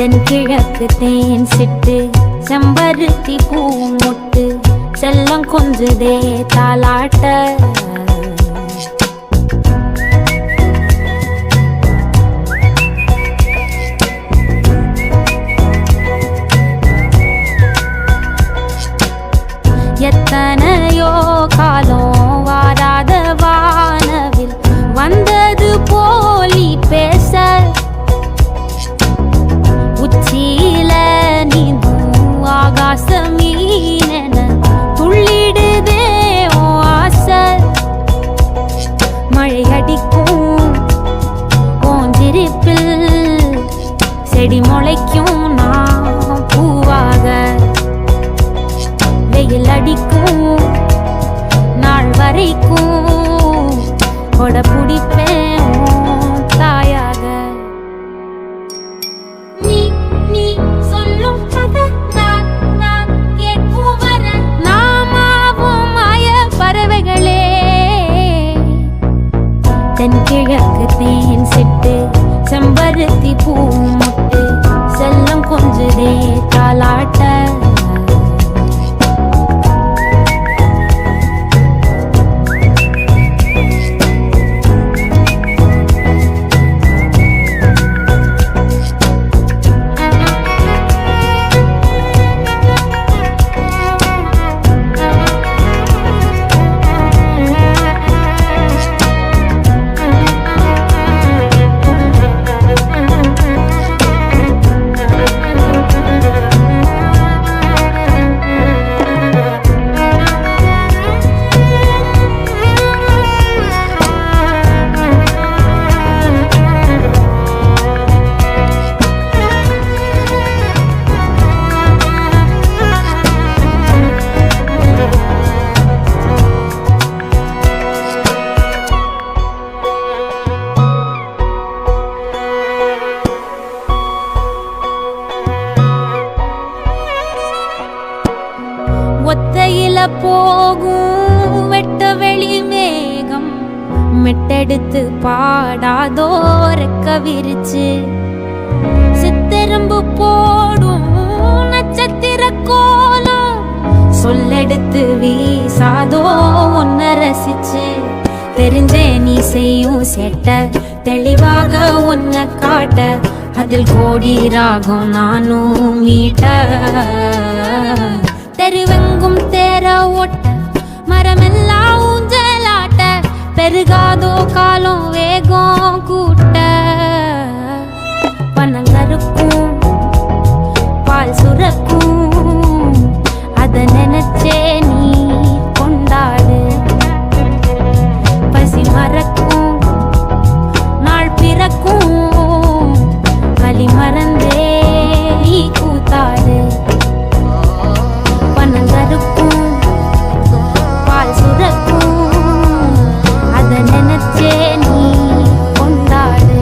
தென்கிழக்கு தேன் சிட்டு செம்பருத்தி பூ முட்டு செல்லம் கொஞ்சுதே தாலாட்ட எத்தனையோ காலம் வாராத வானவில் வந்தது போலி பேச உச்சியில நீந்தும் ஆகாச மீனென துள்ளிடுதே ஓ ஆசை மழை அடிக்கும் ஓஞ்சிருப்பில் செடி முளைக்கும் நான் பூவாக வெயில் அடிக்கும் நாள் வரைக்கும் கொட பிடிப்பேன் தாயாக நீ நீ சொல்லும் கதை நான் கேட்கும் வர நாமாவும் மாய பறவைகளே தென்கிழக்கு தேன் சிட்டு செம்பருத்தி பூ முட்டு செல்லம் கொஞ்சுதே தாலாட்ட ஒத்தையில போகும் வெட்ட வெளி மேகம் மெட்டெடுத்து பாடாதோ ரெக்க விரிச்சு சித்தெரும்பு போடும் நட்சத்திர கோலம் சொல்லெடுத்து வீசாதோ ஒன்ன ரசிச்சு தெரிஞ்சே நீ செய்யும் செட்ட தெளிவாக ஒன்ன காட்ட அதில் கோடி ராகம் நானும் மீட்ட தெருவெங்கும் தேர ஓட்ட மரமெல்லாம் ஊஞ்சலாட்ட பெருகாதோ காலம் வேகம் கூட்ட பனங்கருக்கும் பால் சுரக்கும் அத நினைச்சே நீ கொண்டாடு பசி மறக்கும் நாள் பிறக்கும் வலி மறந்தே நீ கூத்தாடு பனங்கருக்கும் பால் சுரக்கும் அத நினைச்சே நீ கொண்டாடு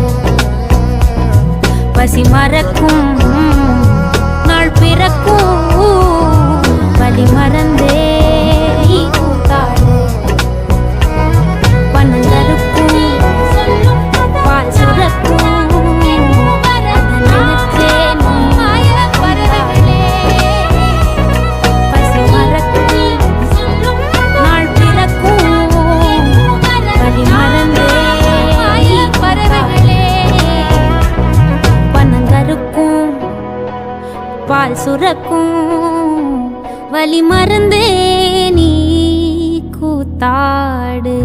பசி மறக்கும் நாள் பிறக்கும் வலி மறந்தே நீ கூத்தாடு பனங்கருக்கும் பால் சுரக்கும் பால் சுரக்கும் வலி மறந்தே நீ கூத்தாடு.